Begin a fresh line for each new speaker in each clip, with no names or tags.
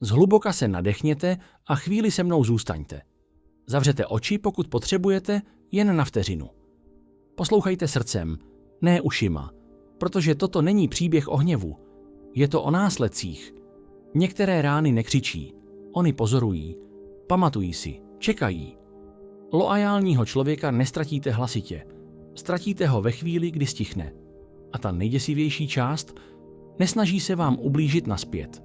Zhluboka se nadechněte a chvíli se mnou zůstaňte. Zavřete oči, pokud potřebujete, jen na vteřinu. Poslouchejte srdcem, ne ušima, protože toto není příběh o hněvu. Je to o následcích. Některé rány nekřičí, oni pozorují, pamatují si, čekají. Loajálního člověka nestratíte hlasitě, ztratíte ho ve chvíli, kdy stichne. A ta nejděsivější část, nesnaží se vám ublížit nazpět.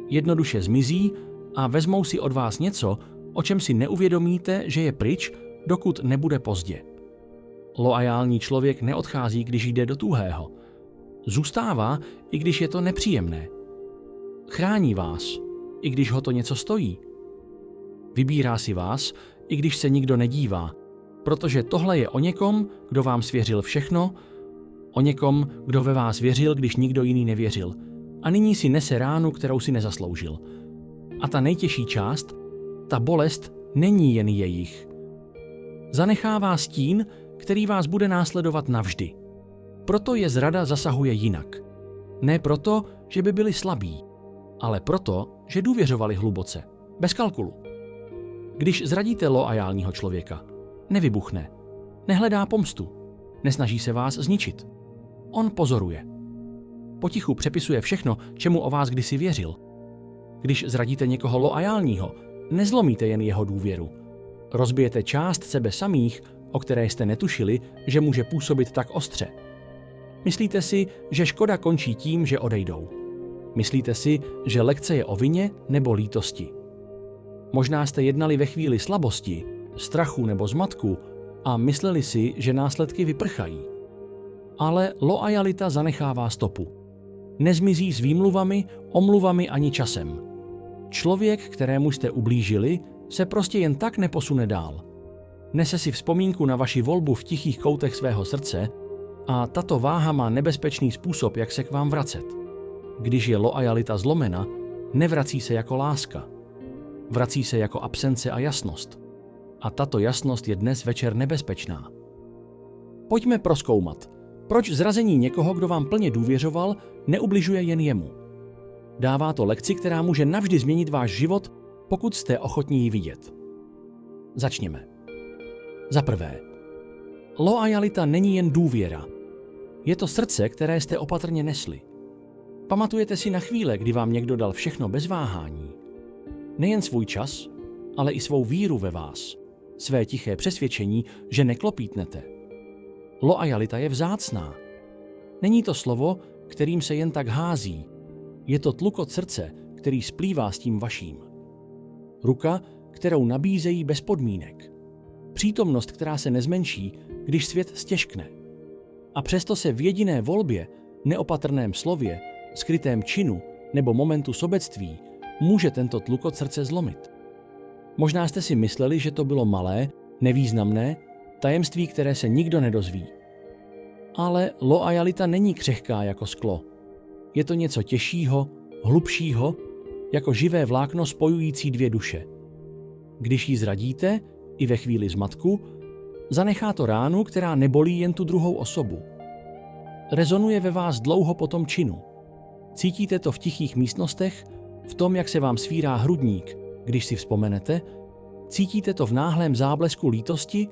Jednoduše zmizí a vezmou si od vás něco, o čem si neuvědomíte, že je pryč, dokud nebude pozdě. Loajální člověk neodchází, když jde do tuhého. Zůstává, i když je to nepříjemné. Chrání vás, i když ho to něco stojí. Vybírá si vás, i když se nikdo nedívá, protože tohle je o někom, kdo vám svěřil všechno, o někom, kdo ve vás věřil, když nikdo jiný nevěřil. A nyní si nese ránu, kterou si nezasloužil. A ta nejtěžší část, ta bolest, není jen jejich. Zanechává stín, který vás bude následovat navždy. Proto je zrada zasahuje jinak. Ne proto, že by byli slabí, ale proto, že důvěřovali hluboce, bez kalkulu. Když zradíte loajálního člověka, nevybuchne, nehledá pomstu, nesnaží se vás zničit. On pozoruje. Potichu přepisuje všechno, čemu o vás kdysi věřil. Když zradíte někoho loajálního, nezlomíte jen jeho důvěru. Rozbijete část sebe samých, o které jste netušili, že může působit tak ostře. Myslíte si, že škoda končí tím, že odejdou. Myslíte si, že lekce je o vině nebo lítosti. Možná jste jednali ve chvíli slabosti, strachu nebo zmatku a mysleli si, že následky vyprchají. Ale loajalita zanechává stopu. Nezmizí s výmluvami, omluvami ani časem. Člověk, kterému jste ublížili, se prostě jen tak neposune dál. Nese si vzpomínku na vaši volbu v tichých koutech svého srdce a tato váha má nebezpečný způsob, jak se k vám vracet. Když je loajalita zlomena, nevrací se jako láska. Vrací se jako absence a jasnost. A tato jasnost je dnes večer nebezpečná. Pojďme prozkoumat, proč zrazení někoho, kdo vám plně důvěřoval, neubližuje jen jemu. Dává to lekci, která může navždy změnit váš život, pokud jste ochotní ji vidět. Začněme. Za prvé, loajalita není jen důvěra. Je to srdce, které jste opatrně nesli. Pamatujete si na chvíle, kdy vám někdo dal všechno bez váhání. Nejen svůj čas, ale i svou víru ve vás. Své tiché přesvědčení, že neklopítnete. Loajalita je vzácná. Není to slovo, kterým se jen tak hází. Je to tlukot srdce, který splývá s tím vaším. Ruka, kterou nabízejí bez podmínek. Přítomnost, která se nezmenší, když svět stěžkne. A přesto se v jediné volbě, neopatrném slově, skrytém činu nebo momentu sobectví může tento tlukot srdce zlomit. Možná jste si mysleli, že to bylo malé, nevýznamné, tajemství, které se nikdo nedozví. Ale loajalita není křehká jako sklo. Je to něco těžšího, hlubšího, jako živé vlákno spojující dvě duše. Když ji zradíte, i ve chvíli zmatku, zanechá to ránu, která nebolí jen tu druhou osobu. Rezonuje ve vás dlouho po tom činu. Cítíte to v tichých místnostech, v tom, jak se vám svírá hrudník, když si vzpomenete, cítíte to v náhlém záblesku lítosti,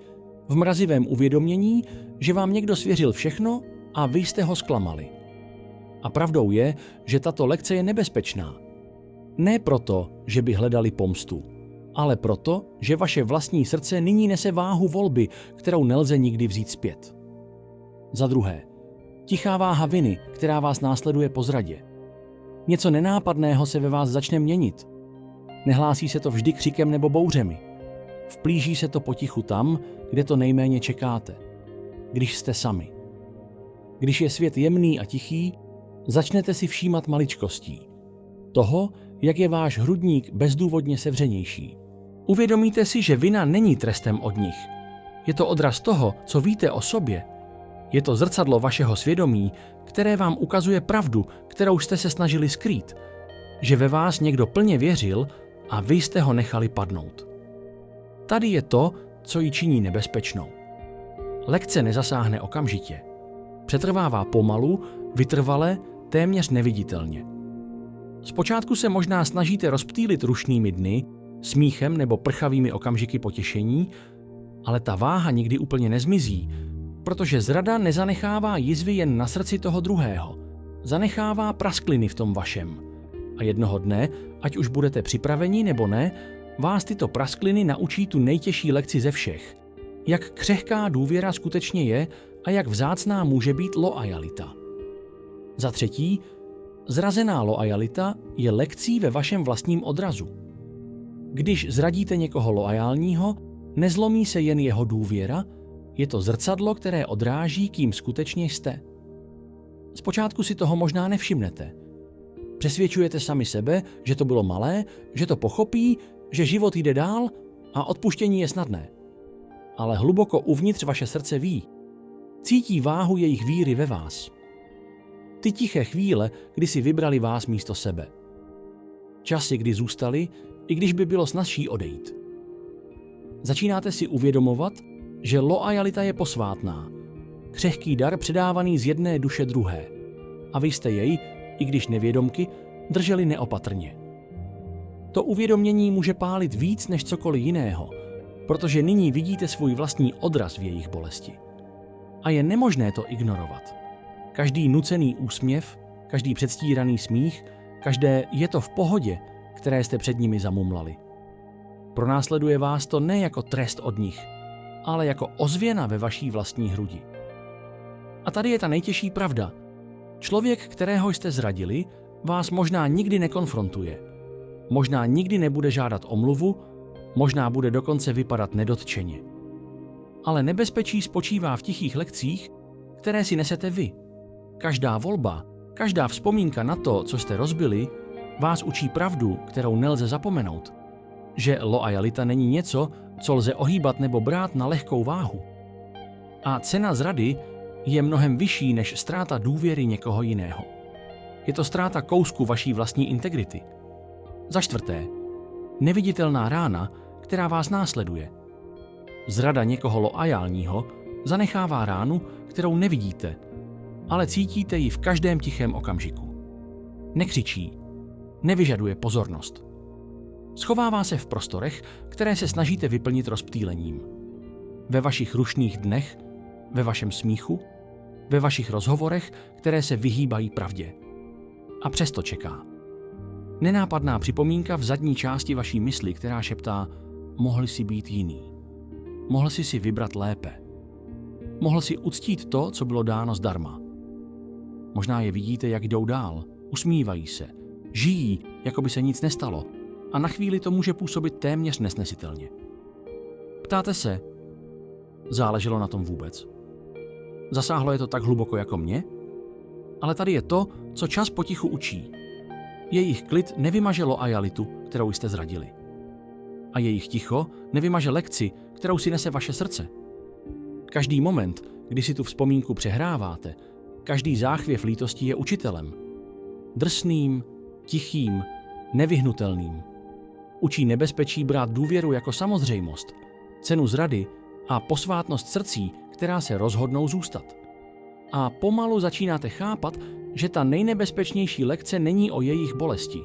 v mrazivém uvědomění, že vám někdo svěřil všechno a vy jste ho zklamali. A pravdou je, že tato lekce je nebezpečná. Ne proto, že by hledali pomstu, ale proto, že vaše vlastní srdce nyní nese váhu volby, kterou nelze nikdy vzít zpět. Za druhé, tichá váha viny, která vás následuje po zradě. Něco nenápadného se ve vás začne měnit. Nehlásí se to vždy křikem nebo bouřemi. Vplíží se to potichu tam, kde to nejméně čekáte. Když jste sami. Když je svět jemný a tichý, začnete si všímat maličkostí. Toho, jak je váš hrudník bezdůvodně sevřenější. Uvědomíte si, že vina není trestem od nich. Je to odraz toho, co víte o sobě. Je to zrcadlo vašeho svědomí, které vám ukazuje pravdu, kterou jste se snažili skrýt. Že ve vás někdo plně věřil a vy jste ho nechali padnout. Tady je to, co ji činí nebezpečnou. Lekce nezasáhne okamžitě. Přetrvává pomalu, vytrvale, téměř neviditelně. Zpočátku se možná snažíte rozptýlit rušnými dny, smíchem nebo prchavými okamžiky potěšení, ale ta váha nikdy úplně nezmizí, protože zrada nezanechává jizvy jen na srdci toho druhého. Zanechává praskliny v tom vašem. A jednoho dne, ať už budete připraveni nebo ne, vás tyto praskliny naučí tu nejtěžší lekci ze všech. Jak křehká důvěra skutečně je a jak vzácná může být loajalita. Za třetí, zrazená loajalita je lekcí ve vašem vlastním odrazu. Když zradíte někoho loajálního, nezlomí se jen jeho důvěra, je to zrcadlo, které odráží, kým skutečně jste. Zpočátku si toho možná nevšimnete. Přesvědčujete sami sebe, že to bylo malé, že to pochopí, že život jde dál a odpuštění je snadné. Ale hluboko uvnitř vaše srdce ví. Cítí váhu jejich víry ve vás. Ty tiché chvíle, kdy si vybrali vás místo sebe. Časy, kdy zůstali, i když by bylo snazší odejít. Začínáte si uvědomovat, že loajalita je posvátná. Křehký dar předávaný z jedné duše druhé. A vy jste jej, i když nevědomky, drželi neopatrně. To uvědomění může pálit víc než cokoliv jiného, protože nyní vidíte svůj vlastní odraz v jejich bolesti. A je nemožné to ignorovat. Každý nucený úsměv, každý předstíraný smích, každé je to v pohodě, které jste před nimi zamumlali. Pronásleduje vás to ne jako trest od nich, ale jako ozvěna ve vaší vlastní hrudi. A tady je ta nejtěžší pravda. Člověk, kterého jste zradili, vás možná nikdy nekonfrontuje. Možná nikdy nebude žádat omluvu, možná bude dokonce vypadat nedotčeně. Ale nebezpečí spočívá v tichých lekcích, které si nesete vy. Každá volba, každá vzpomínka na to, co jste rozbili, vás učí pravdu, kterou nelze zapomenout. Že loajalita není něco, co lze ohýbat nebo brát na lehkou váhu. A cena zrady je mnohem vyšší než ztráta důvěry někoho jiného. Je to ztráta kousku vaší vlastní integrity. Za čtvrté, neviditelná rána, která vás následuje. Zrada někoho loajálního zanechává ránu, kterou nevidíte, ale cítíte ji v každém tichém okamžiku. Nekřičí, nevyžaduje pozornost. Schovává se v prostorech, které se snažíte vyplnit rozptýlením. Ve vašich rušných dnech, ve vašem smíchu, ve vašich rozhovorech, které se vyhýbají pravdě. A přesto čeká. Nenápadná připomínka v zadní části vaší mysli, která šeptá: mohl si být jiný. Mohl si vybrat lépe. Mohl si uctít to, co bylo dáno zdarma. Možná je vidíte, jak jdou dál, usmívají se, žijí, jako by se nic nestalo, a na chvíli to může působit téměř nesnesitelně. Ptáte se, záleželo na tom vůbec? Zasáhlo je to tak hluboko jako mě? Ale tady je to, co čas potichu učí. Jejich klid nevymaže loajalitu, kterou jste zradili. A jejich ticho nevymaže lekci, kterou si nese vaše srdce. Každý moment, kdy si tu vzpomínku přehráváte, každý záchvěv lítosti je učitelem. Drsným, tichým, nevyhnutelným. Učí nebezpečí brát důvěru jako samozřejmost, cenu zrady a posvátnost srdcí, která se rozhodnou zůstat. A pomalu začínáte chápat, že ta nejnebezpečnější lekce není o jejich bolesti,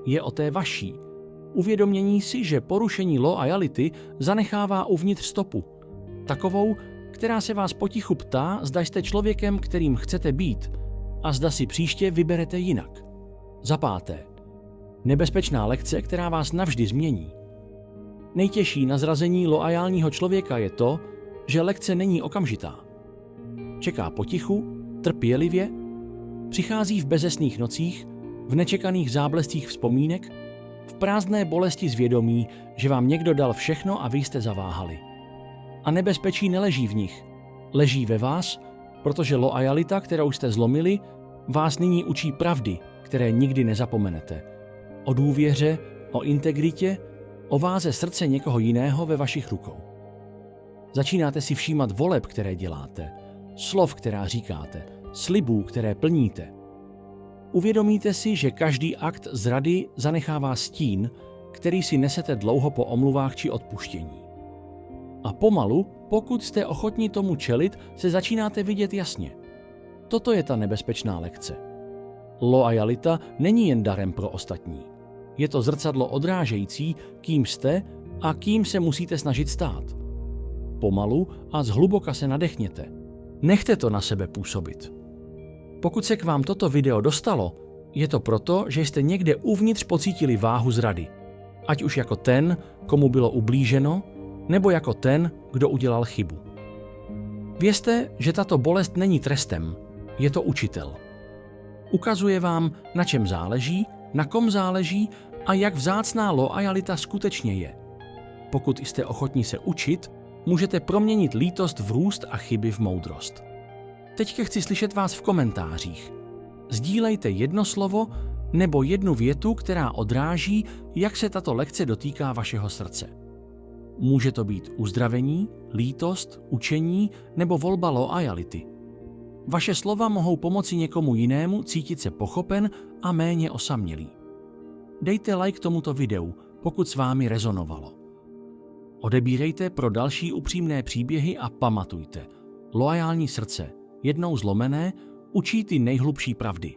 je o té vaší. Uvědomění si, že porušení loajality zanechává uvnitř stopu. Takovou, která se vás potichu ptá, zda jste člověkem, kterým chcete být, a zda si příště vyberete jinak. Za páté. Nebezpečná lekce, která vás navždy změní. Nejtěžší na zrazení loajálního člověka je to, že lekce není okamžitá. Čeká potichu, trpělivě, přichází v bezesných nocích, v nečekaných záblescích vzpomínek, v prázdné bolesti zvědomí, že vám někdo dal všechno a vy jste zaváhali. A nebezpečí neleží v nich, leží ve vás, protože loajalita, kterou jste zlomili, vás nyní učí pravdy, které nikdy nezapomenete. O důvěře, o integritě, o váze srdce někoho jiného ve vašich rukou. Začínáte si všímat voleb, které děláte, slov, která říkáte, slibů, které plníte. Uvědomíte si, že každý akt zrady zanechává stín, který si nesete dlouho po omluvách či odpuštění. A pomalu, pokud jste ochotní tomu čelit, se začínáte vidět jasně. Toto je ta nebezpečná lekce. Loajalita není jen darem pro ostatní. Je to zrcadlo odrážející, kým jste a kým se musíte snažit stát. Pomalu a zhluboka se nadechněte. Nechte to na sebe působit. Pokud se k vám toto video dostalo, je to proto, že jste někde uvnitř pocítili váhu zrady. Ať už jako ten, komu bylo ublíženo, nebo jako ten, kdo udělal chybu. Vězte, že tato bolest není trestem, je to učitel. Ukazuje vám, na čem záleží, na kom záleží a jak vzácná loajalita skutečně je. Pokud jste ochotní se učit, můžete proměnit lítost v růst a chyby v moudrost. Teďka chci slyšet vás v komentářích. Sdílejte jedno slovo nebo jednu větu, která odráží, jak se tato lekce dotýká vašeho srdce. Může to být uzdravení, lítost, učení nebo volba loajality. Vaše slova mohou pomoci někomu jinému cítit se pochopen a méně osamělý. Dejte like tomuto videu, pokud s vámi rezonovalo. Odebírejte pro další upřímné příběhy a pamatujte, loajální srdce, jednou zlomené, učí ty nejhlubší pravdy.